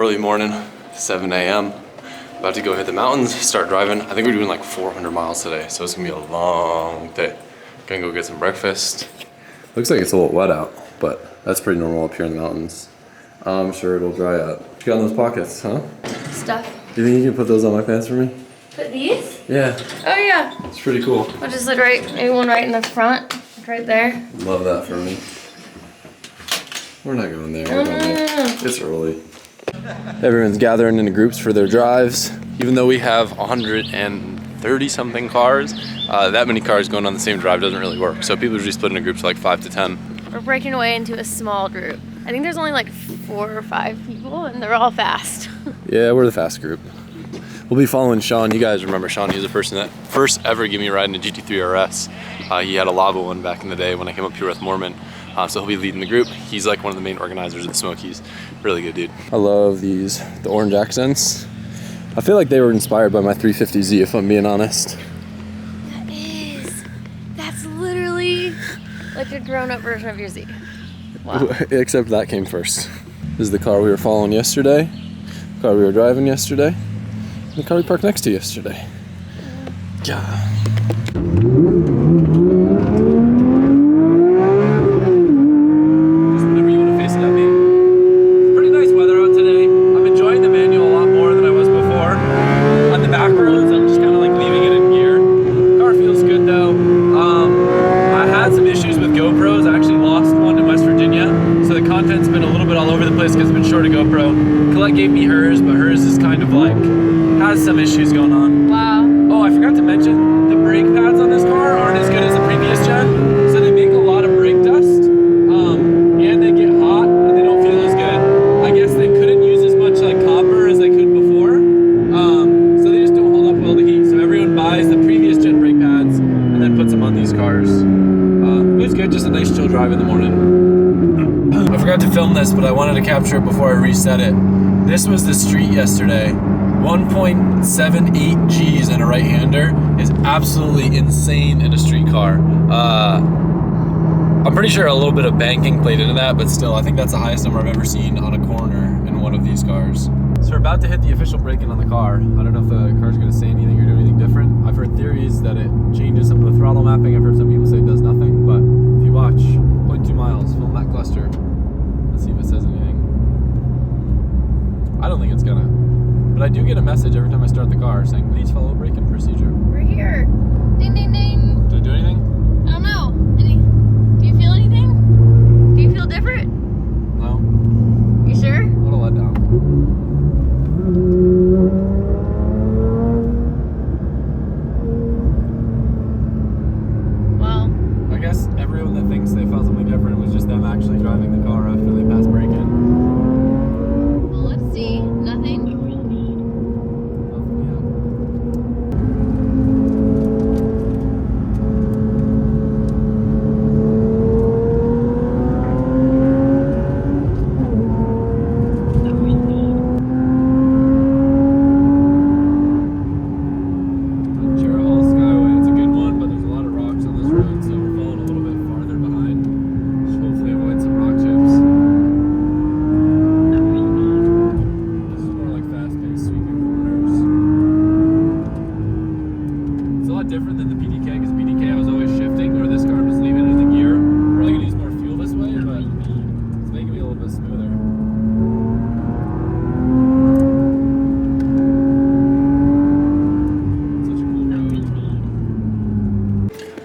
Early morning, 7 a.m. About to go hit the mountains, start driving. I think we're doing like 400 miles today, so it's gonna be a long day. Gonna go get some breakfast. Looks like it's a little wet out, but that's pretty normal up here in the mountains. I'm sure it'll dry out. What you got in those pockets, huh? Stuff. Do you think you can put those on my pants for me? Put these? Yeah. Oh yeah. It's pretty cool. I'll just look maybe one right in the front, right there. Love that for me. We're not going there. We're going there. It's early. Everyone's gathering into groups for their drives. Even though we have 130 something cars, that many cars going on the same drive doesn't really work. So people usually split into groups of like 5 to 10. We're breaking away into a small group. I think there's only like 4 or 5 people and they're all fast. Yeah, we're the fast group. We'll be following Sean. You guys remember Sean? He was the person that first ever gave me a ride in a GT3 RS. He had a lava one back in the day when I came up here with Mormon. So he'll be leading the group. He's like one of the main organizers of the Smokies. Really good dude. I love these, the orange accents. I feel like they were inspired by my 350Z, if I'm being honest. That is. That's literally like a grown-up version of your Z. Wow. Except that came first. This is the car we were following yesterday, the car we were driving yesterday, and the car we parked next to yesterday. Yeah. Gave me hers, but hers is kind of like, has some issues going on. Wow. Oh, I forgot to mention, the brake pads on this car aren't as good as the previous gen, so they make a lot of brake dust, and they get hot, and they don't feel as good. I guess they couldn't use as much like copper as they could before, so they just don't hold up well to heat. So everyone buys the previous gen brake pads, and then puts them on these cars. It was good, just a nice chill drive in the morning. I forgot to film this, but I wanted to capture it before I reset it. This was the street yesterday. 1.78 G's in a right-hander is absolutely insane in a street car. I'm pretty sure a little bit of banking played into that, but still, I think that's the highest number I've ever seen on a corner in one of these cars. So we're about to hit the official braking on the car. I don't know if the car's gonna say anything or do anything different. I've heard theories that it changes some of the throttle mapping. I've heard some people say it does nothing, but if you watch 0.2 miles, film that cluster. Let's see if it says anything. I don't think it's gonna, but I do get a message every time I start the car saying, please follow braking procedure. We're here. Ding, ding, ding. Did it do anything? I don't know. Do you feel anything? Do you feel different? No. You sure? What a letdown. Well, I guess everyone that thinks they felt something different was just them actually driving the car after they passed braking. see, nothing.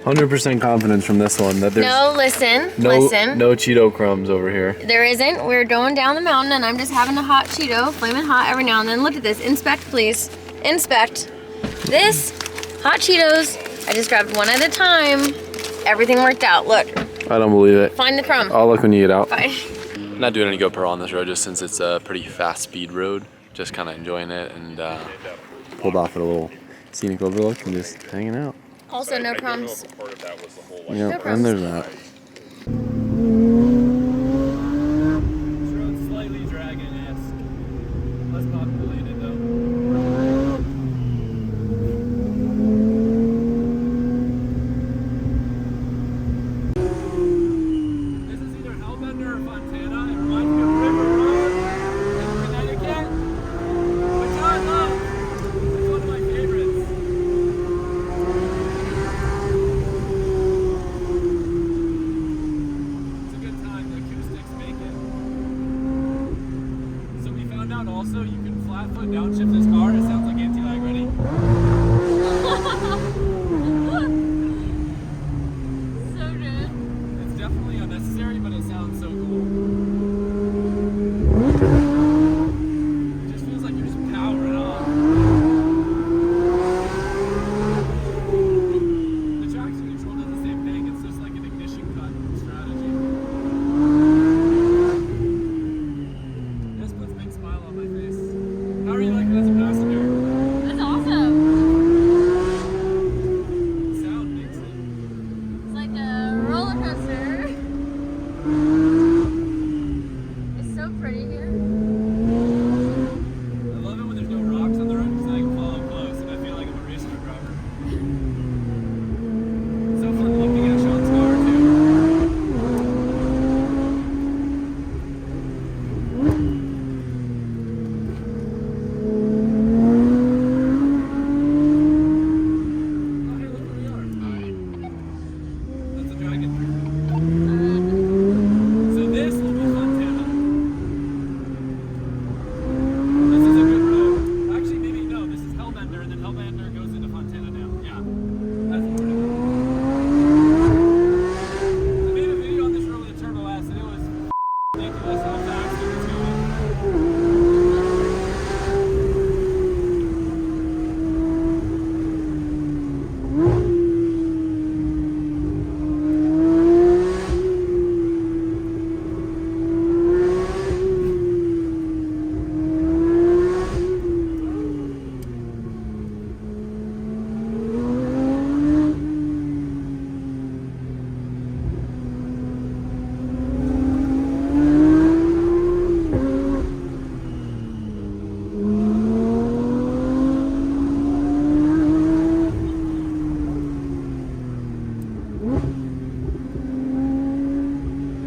100% confidence from this one that there's listen. no Cheeto crumbs over here. There isn't. We're going down the mountain and I'm just having a hot Cheeto, flaming hot every now and then. Look at this. Inspect, please. Inspect. This hot Cheetos. I just grabbed one at a time. Everything worked out. Look. I don't believe it. Find the crumb. I'll look when you get out. Fine. I'm not doing any GoPro on this road just since it's a pretty fast speed road. Just kind of enjoying it and pulled off at a little scenic overlook and just hanging out. Also, no crumbs. Yeah, and there's that. This road's slightly dragon-esque. Less populated though. This is either Hellbender or Fontana. It reminds me of River Road in Connecticut. out also, you can flat foot downshift this car. It sounds like anti-lag ready. So good. It's definitely unnecessary, but it sounds so cool. It just feels like you're just powering on. The traction control does the same thing. It's just like an ignition cut strategy. This puts a big smile on my face. How are you liking it as a passenger? That's awesome. The sound makes it. It's like a roller coaster. It's so pretty here. I love it when there's no rocks on the road because I can follow close and I feel like I'm a race car driver. It's so fun looking at Sean's car too. Oh, hey, look where we are. That's a dragon. So this will be Fontana. This is a good road. Actually, maybe no. This is Hellbender, and then Hellbender goes into Fontana now. Yeah, that's more. I made a video on this road with a Turbo S, and it was ridiculous how fast it was going.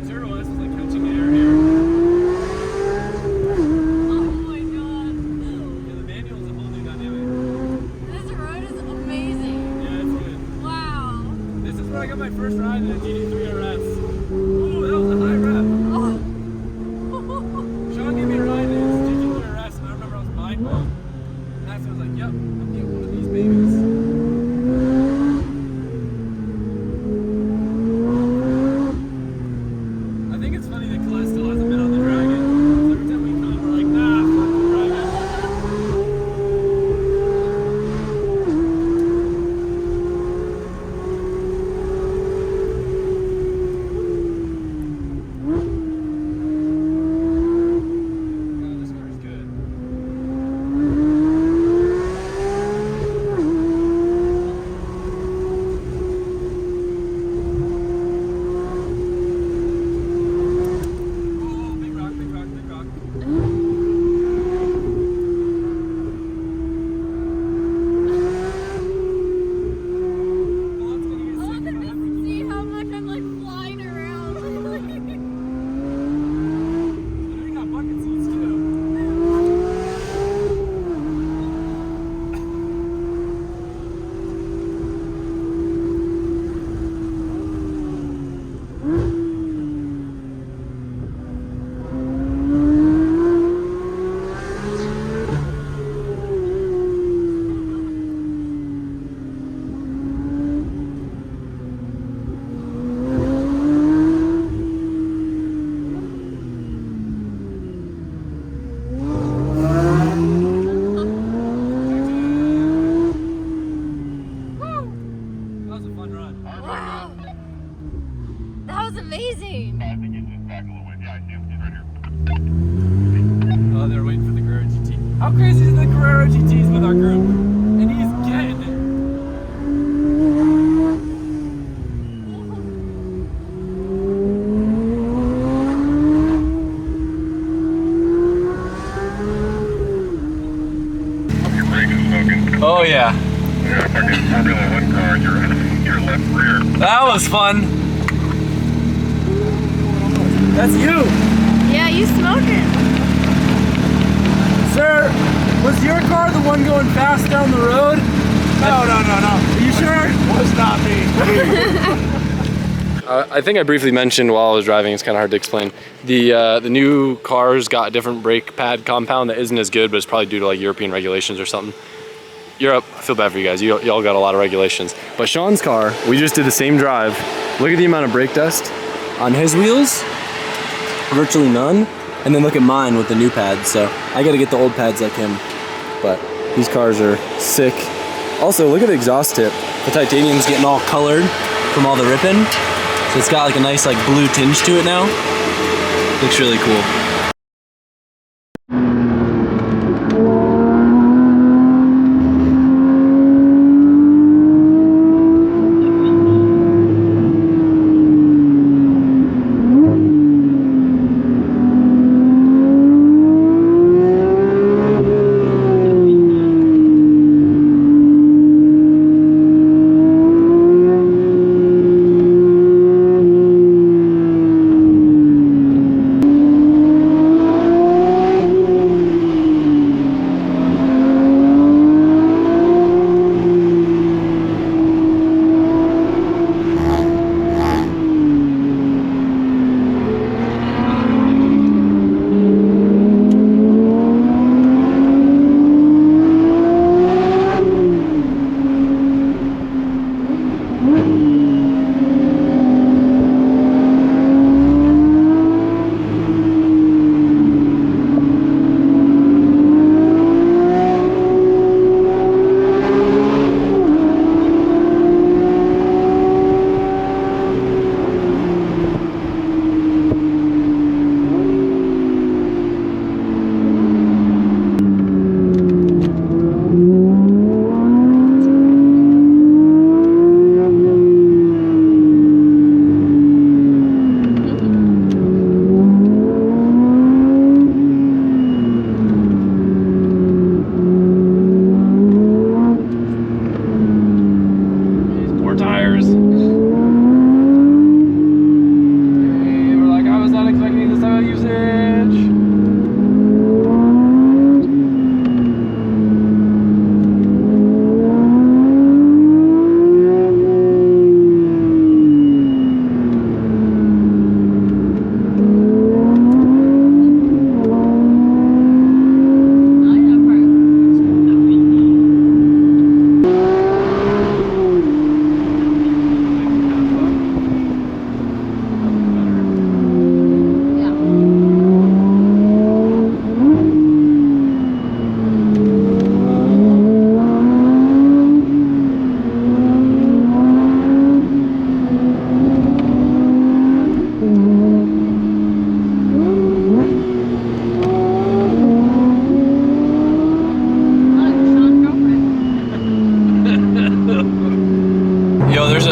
Turbo S is like catching air here. Oh my god. Yeah, the manual is a whole new dynamic. This road is amazing. Yeah, it's good. Wow. This is where I got my first ride in a GT3 RS. Ooh, that was a high rev. Oh. Sean gave me a ride in his GT3 RS, and I remember I was mind blown. And that's when I was like, yep, I'm getting one of these babies. I think it's funny that Colette still hasn't been on the Dragon. 'Cause every time we come, we're like, nah, fuck the Dragon. God, this car is good. Oh, big rock, big rock, big rock. Colette's gonna get I sick want if them I to ever see how much I'm like flying around. And we got bucket seats too. That was a fun run. Wow. That was amazing. Oh, they're waiting for the Carrera GT. How crazy is the Carrera GTs with our group? And he's getting it. Your brake is smoking. Oh yeah, You're a fucking Formula 1 car and your left rear. that was fun. That's you, Yeah, you smoking. sir. Was your car the one going fast down the road? No. Are you sure? Was not me. I think I briefly mentioned while I was driving, it's kind of hard to explain. The new cars got a different brake pad compound that isn't as good, but it's probably due to like European regulations or something. Europe, I feel bad for you guys. Y'all got a lot of regulations. But Sean's car, we just did the same drive. Look at the amount of brake dust on his wheels, virtually none. And then look at mine with the new pads. So I gotta get the old pads like him. But these cars are sick. Also, look at the exhaust tip. The titanium's getting all colored from all the ripping. So it's got like a nice like blue tinge to it now. Looks really cool.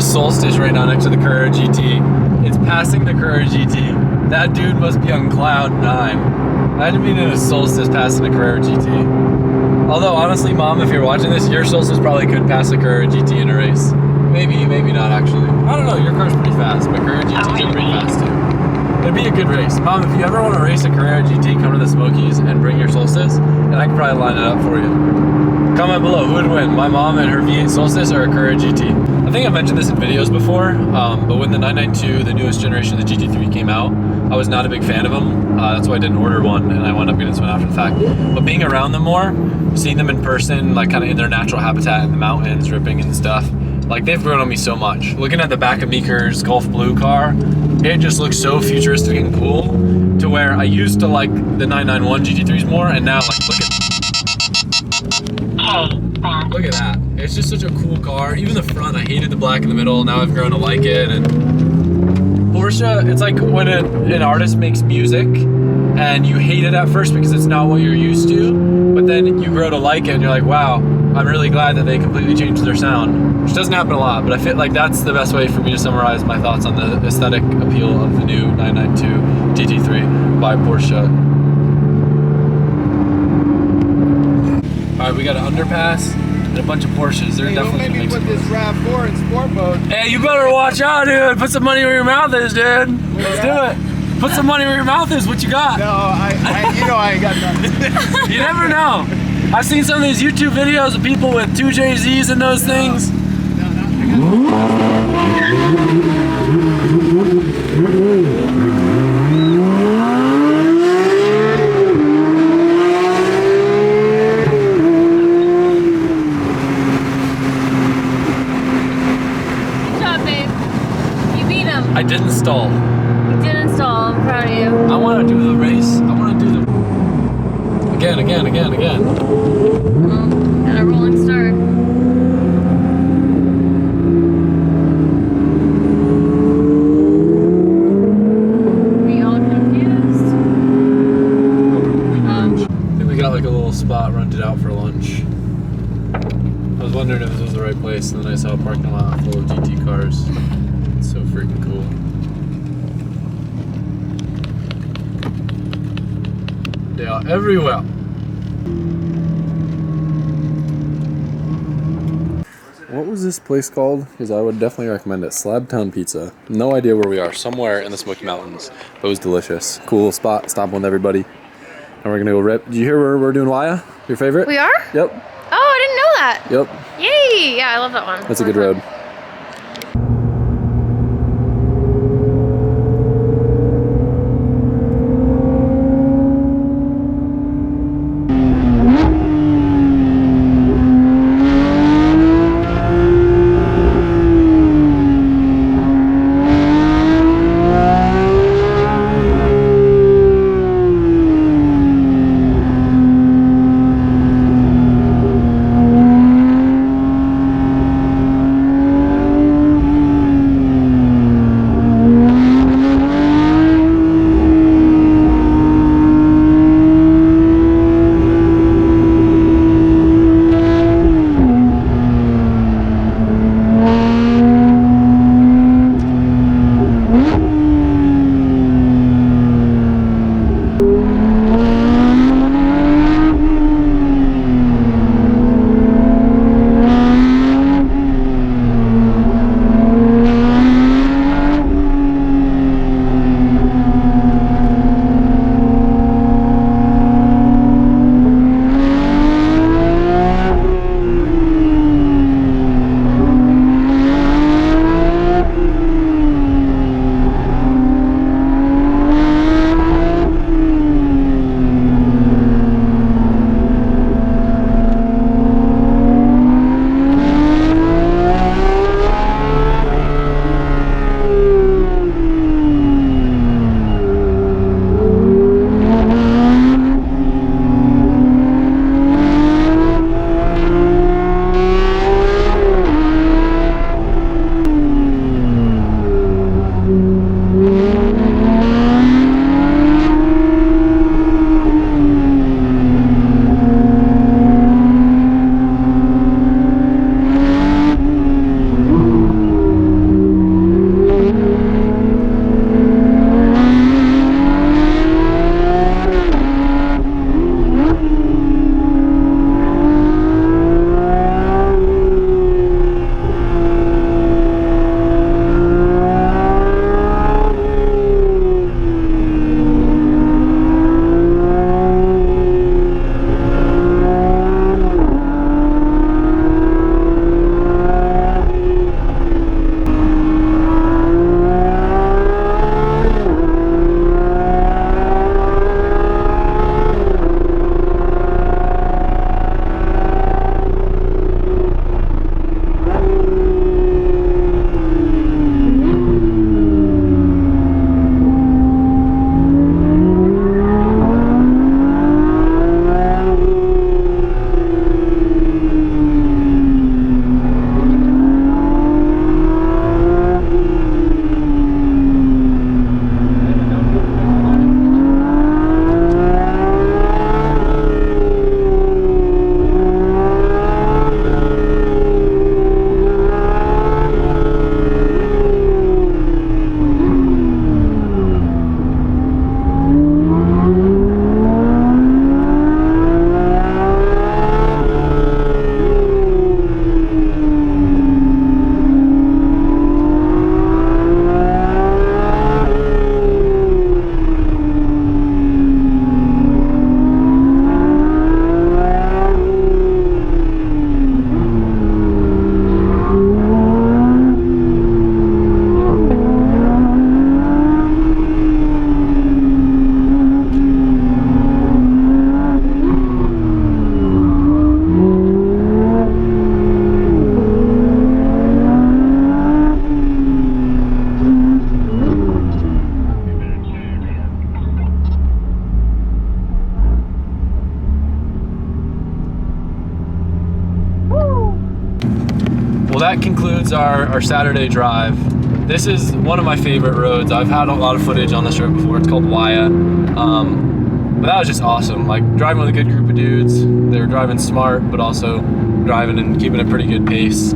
Solstice right now next to the Carrera GT. It's passing the Carrera GT. That dude must be on cloud 9. Imagine being in a Solstice passing the Carrera GT. Although honestly, Mom, if you're watching this, your Solstice probably could pass the Carrera GT in a race. Maybe, maybe not actually. I don't know, your car's pretty fast, but Carrera GTs are pretty fast too. It'd be a good race. Mom, if you ever want to race a Carrera GT, come to the Smokies and bring your Solstice, and I can probably line it up for you. Comment below, who would win? My mom and her V8 Solstice or a Carrera GT? I think I've mentioned this in videos before, but when the 992, the newest generation of the GT3 came out, I was not a big fan of them. That's why I didn't order one, and I wound up getting this one after the fact. But being around them more, seeing them in person, like kind of in their natural habitat in the mountains, ripping and stuff, like they've grown on me so much. Looking at the back of Meeker's Golf Blue car, it just looks so futuristic and cool, to where I used to like the 991 GT3s more, and now like look at that. It's just such a cool car. Even the front, I hated the black in the middle. Now I've grown to like it. And Porsche, it's like when an artist makes music and you hate it at first because it's not what you're used to, but then you grow to like it and you're like, wow, I'm really glad that they completely changed their sound, which doesn't happen a lot, but I feel like that's the best way for me to summarize my thoughts on the aesthetic appeal of the new 992 GT3 by Porsche. All right, we got an underpass and a bunch of Porsches. They're definitely gonna make put this RAV4 in sport mode. Hey, you better watch out, dude. Put some money where your mouth is, dude. Let's do it. Put some money where your mouth is. What you got? No, you know I ain't got nothing. You never know. I've seen some of these YouTube videos of people with 2JZs and those things. No, Good job, babe. You beat him. I didn't stall. You did install. I'm proud of you. I want to do the race. I want to do the again. Well, got a rolling start. We all confused? I think we got like a little spot rented out for lunch. I was wondering if this was the right place, and then I saw a parking lot full of GT cars. It's so freaking cool. They are everywhere. What was this place called? Because I would definitely recommend it. Slabtown Pizza. No idea where we are. Somewhere in the Smoky Mountains. But it was delicious. Cool spot. Stop with everybody. And we're gonna go rip. Did you hear where we're doing Wyatt? Your favorite? We are? Yep. Oh, I didn't know that. Yep. Yay! Yeah, I love that one. That's a good road. Well, that concludes our Saturday drive. This is one of my favorite roads. I've had a lot of footage on this road before. It's called Wyatt. But that was just awesome. Like driving with a good group of dudes. They were driving smart, but also driving and keeping a pretty good pace.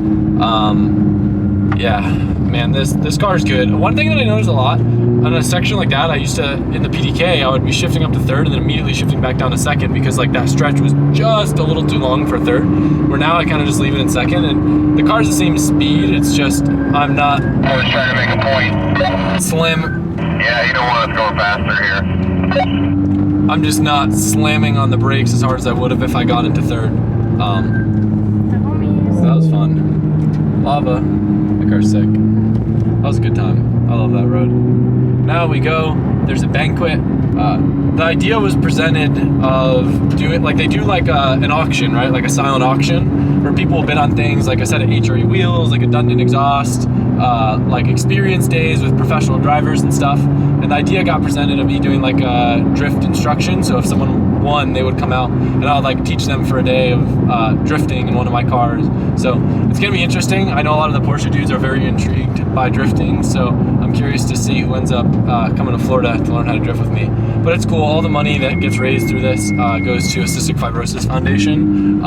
Yeah, man, this car is good. One thing that I noticed a lot on a section like that, I used to, in the PDK, I would be shifting up to third and then immediately shifting back down to second because like that stretch was just a little too long for third. Where now I kind of just leave it in second, and the car's the same speed. It's just I'm not. I was trying to make a point. Slim. Yeah, you don't want us going faster here. I'm just not slamming on the brakes as hard as I would have if I got into third. So that was fun. Lava. That car's sick. That was a good time. I love that road. Now we go. There's a banquet. The idea was presented of doing like they do like an auction, right? Like a silent auction where people will bid on things like a set of HRE wheels, like a Dundon exhaust, like experience days with professional drivers and stuff. And the idea got presented of me doing like a drift instruction. So if someone won, they would come out and I would like teach them for a day of drifting in one of my cars. So it's gonna be interesting. I know a lot of the Porsche dudes are very intrigued by drifting, so I'm curious to see who ends up coming to Florida to learn how to drift with me. But it's cool. All the money that gets raised through this goes to a Cystic Fibrosis Foundation.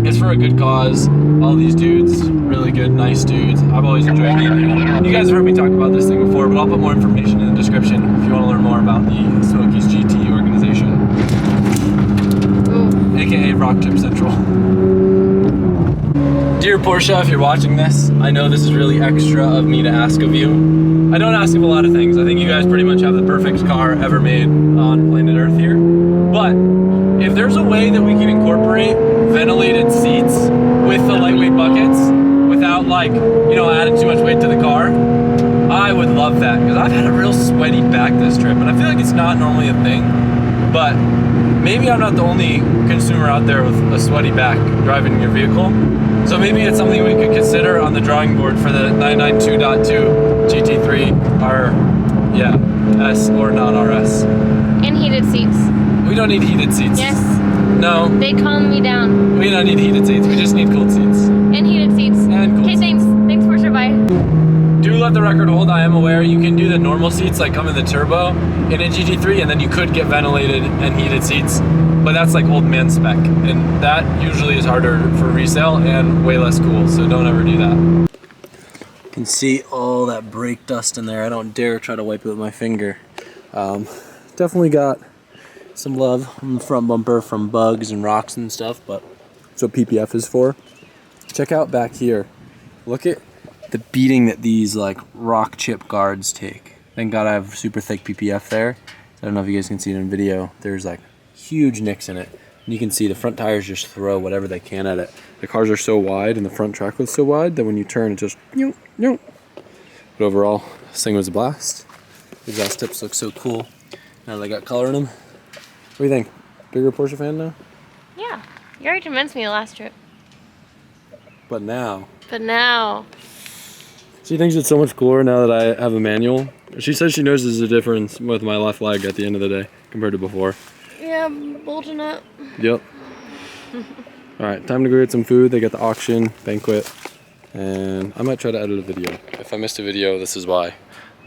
It's for a good cause. All these dudes, really good, nice dudes. I've always enjoyed meeting them. You guys have heard me talk about this thing before, but I'll put more information in the description if you want to learn more about the Smokies GT organization. Ooh. AKA Rock Chip Central. Dear Porsche, if you're watching this, I know this is really extra of me to ask of you. I don't ask of a lot of things. I think you guys pretty much have the perfect car ever made on planet Earth here. But if there's a way that we can incorporate ventilated seats with the lightweight buckets without like, you know, adding too much weight to the car, I would love that because I've had a real sweaty back this trip and I feel like it's not normally a thing, but maybe I'm not the only consumer out there with a sweaty back driving your vehicle. So maybe it's something we could consider on the drawing board for the 992.2 GT3, our, yeah, S or non-RS. And heated seats. We don't need heated seats. Yes. No. They calm me down. We don't need heated seats. We just need cooled seats. And heated seats. And cooled Okay, thanks. Thanks, Porsche. Bye. Do let the record hold. I am aware you can do the normal seats like come in the turbo in a GT3, and then you could get ventilated and heated seats. But that's like old man spec, and that usually is harder for resale and way less cool. So don't ever do that. You can see all that brake dust in there. I don't dare try to wipe it with my finger. Definitely got some love on the front bumper from bugs and rocks and stuff, but that's what PPF is for. Check out back here. Look at the beating that these like rock chip guards take. Thank God I have super thick PPF there. I don't know if you guys can see it in video. There's like huge nicks in it. And you can see the front tires just throw whatever they can at it. The cars are so wide and the front track was so wide that when you turn it just But overall, this thing was a blast. The exhaust tips look so cool. Now they got color in them. What do you think? Bigger Porsche fan now? Yeah. You already convinced me last trip. But now. She thinks it's so much cooler now that I have a manual. She says she knows there's a difference with my left leg at the end of the day compared to before. Yeah, bulging up. Yep. Alright, time to go get some food. They got the auction, banquet, and I might try to edit a video. If I missed a video, this is why.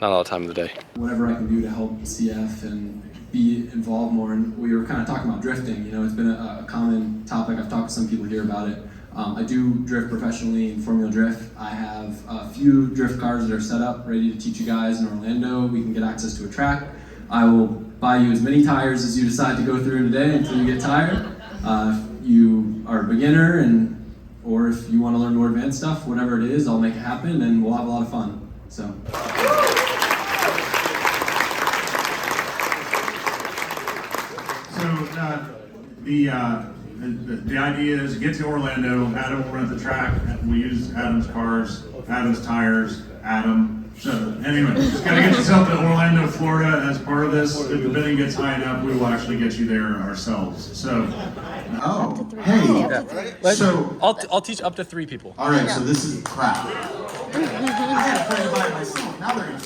Not all the time of the day. Whatever I can do to help CF and be involved more. And we were kind of talking about drifting. You know, it's been a common topic. I've talked to some people here about it. I do drift professionally in Formula Drift. I have a few drift cars that are set up, ready to teach you guys in Orlando. We can get access to a track. I will buy you as many tires as you decide to go through in a day until you get tired. If you are a beginner or if you want to learn more advanced stuff, whatever it is, I'll make it happen and we'll have a lot of fun. So. The idea is get to Orlando, Adam will rent the track, we use Adam's cars, Adam's tires, Adam. So anyway, just gotta get yourself to Orlando, Florida as part of this. If the bidding gets high enough, we will actually get you there ourselves. So. Oh, hey. Yeah. So I'll teach up to 3 people. All right, so this is crap. I had a friend by myself. Now they're gonna.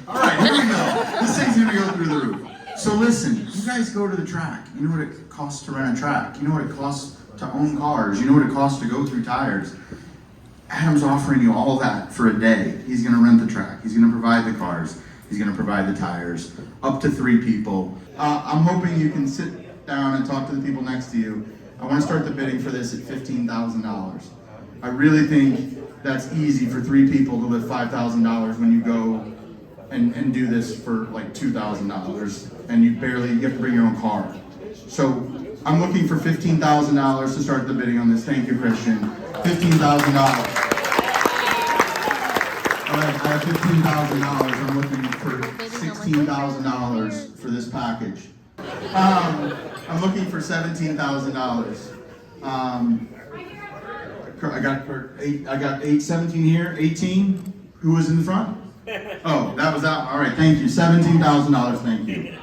All right, here we go. This thing's gonna go through the roof. So listen, you guys go to the track. You know what it costs to rent a track. You know what it costs to own cars. You know what it costs to go through tires. Adam's offering you all that for a day. He's gonna rent the track, he's gonna provide the cars, he's gonna provide the tires, up to 3 people. I'm hoping you can sit down and talk to the people next to you. I wanna start the bidding for this at $15,000. I really think that's easy for 3 people to lift $5,000 when you go and do this for like $2,000 and you have to bring your own car. So I'm looking for $15,000 to start the bidding on this. Thank you, Christian. $15,000. All right, I have $15,000. I'm looking for $16,000 for this package. I'm looking for $17,000. I got 17 here. 18. Who was in the front? Oh, that was out. All right, thank you. $17,000. Thank you.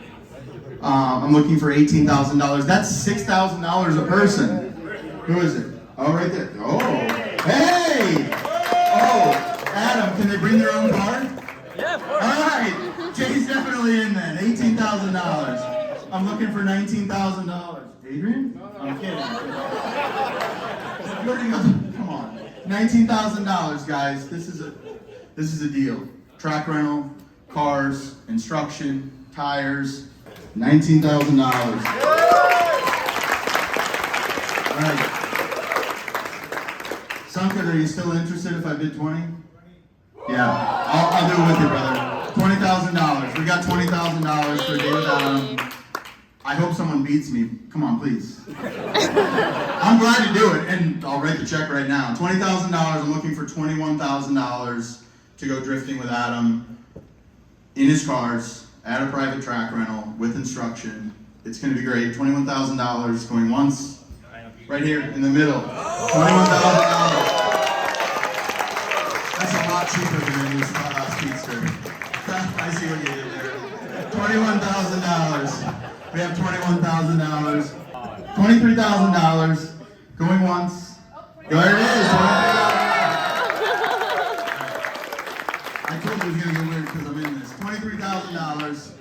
I'm looking for $18,000. That's $6,000 a person. Who is it? Oh, right there. Oh, hey! Oh, Adam, can they bring their own car? Yeah, of course. All right, Jay's definitely in then. $18,000. I'm looking for $19,000. Adrian? I'm kidding. Come on. $19,000, guys. This is a deal. Track rental, cars, instruction, tires. $19,000. All right. Sunken, are you still interested if I bid 20? Yeah, I'll do it with you, brother. $20,000. We got $20,000 for David Adam. I hope someone beats me. Come on, please. I'm glad to do it, and I'll write the check right now. $20,000. I'm looking for $21,000 to go drifting with Adam in his cars at a private track rental with instruction. It's going to be great. $21,000 going once, right here in the middle. $21,000. That's a lot cheaper than a new Speedster. I see what you did there. $21,000. We have $21,000. $23,000 going once. There it is. I told you it was going to get weird because I'm in this. $23,000.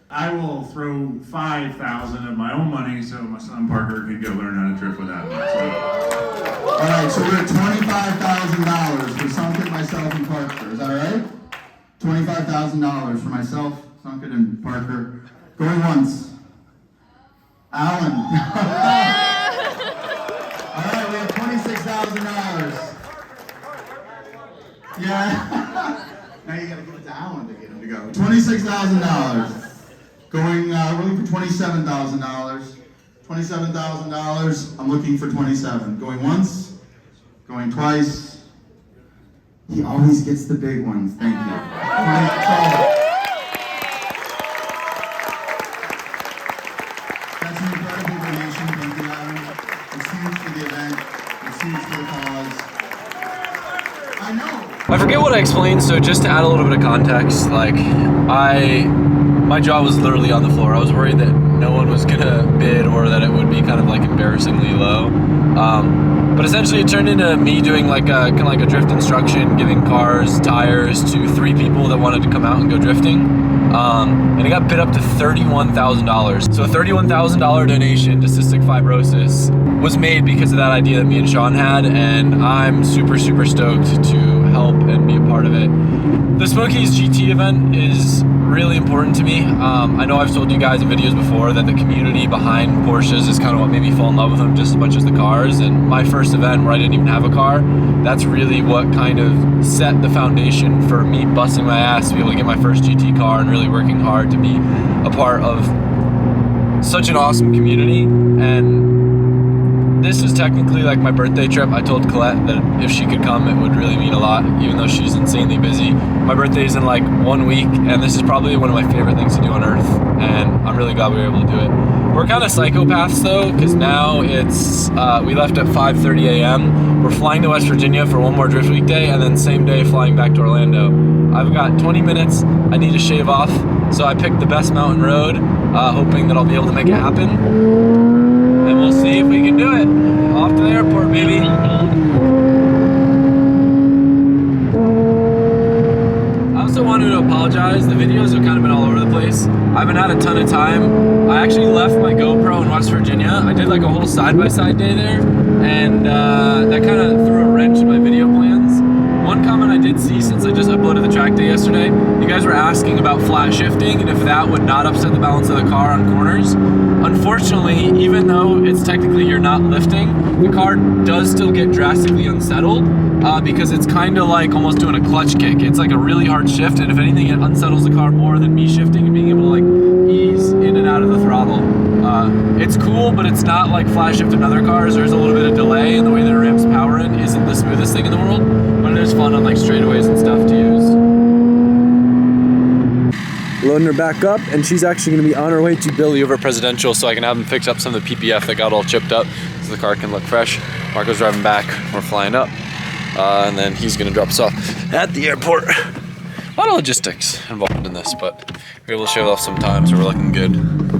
I will throw $5,000 of my own money so my son Parker can go learn how to drift with that. All right, so we're at $25,000 for Sunken, myself, and Parker. Is that all right? $25,000 for myself, Sunken, and Parker. Going once. Alan. All right, we have $26,000. Yeah. Now you gotta give it to Alan to get him to go. $26,000. Going, we're looking for $27,000. $27,000. I'm looking for 27. Going once. Going twice. He always gets the big ones. Thank you. That's an incredible donation. Thank you, Adam. It's huge for the event. It's huge for the cause. I know. I forget what I explained, so just to add a little bit of context, like, my jaw was literally on the floor. I was worried that no one was gonna bid or that it would be kind of like embarrassingly low. But essentially it turned into me doing like a kind of like a drift instruction, giving cars, tires to 3 people that wanted to come out and go drifting. And it got bid up to $31,000. So a $31,000 donation to cystic fibrosis was made because of that idea that me and Sean had, and I'm super, super stoked to help and be a part of it. The Smokies GT event is really important to me. I know I've told you guys in videos before that the community behind Porsches is kind of what made me fall in love with them just as much as the cars, and my first event where I didn't even have a car, that's really what kind of set the foundation for me busting my ass to be able to get my first GT car and really working hard to be a part of such an awesome community. And this is technically like my birthday trip. I told Colette that if she could come, it would really mean a lot, even though she's insanely busy. My birthday is in like 1 week, and this is probably one of my favorite things to do on earth, and I'm really glad we were able to do it. We're kind of psychopaths though, because now it's, we left at 5:30 a.m. We're flying to West Virginia for one more drift weekday, and then same day flying back to Orlando. I've got 20 minutes, I need to shave off, so I picked the best mountain road, hoping that I'll be able to make it happen. And we'll see if we can do it. Off to the airport, baby. I also wanted to apologize. The videos have kind of been all over the place. I haven't had a ton of time. I actually left my GoPro in West Virginia. I did like a whole side-by-side day there, and that kind of threw a wrench in my video plans. did see, since I just uploaded the track day yesterday, you guys were asking about flat shifting and if that would not upset the balance of the car on corners. Unfortunately, even though it's technically you're not lifting, the car does still get drastically unsettled because it's kind of like almost doing a clutch kick. It's like a really hard shift, and if anything, it unsettles the car more than me shifting and being able to like ease in and out of the throttle. It's cool, but it's not like flat shift in other cars. There's a little bit of delay, and the way that it ramps power in isn't the smoothest thing in the world, but it is fun on like straightaways and stuff to use. Loading her back up, and she's actually going to be on her way to Billy over Presidential so I can have him fix up some of the PPF that got all chipped up so the car can look fresh. Marco's driving back, we're flying up, and then he's going to drop us off at the airport. A lot of logistics involved in this, but we're able to shave off some time, so we're looking good.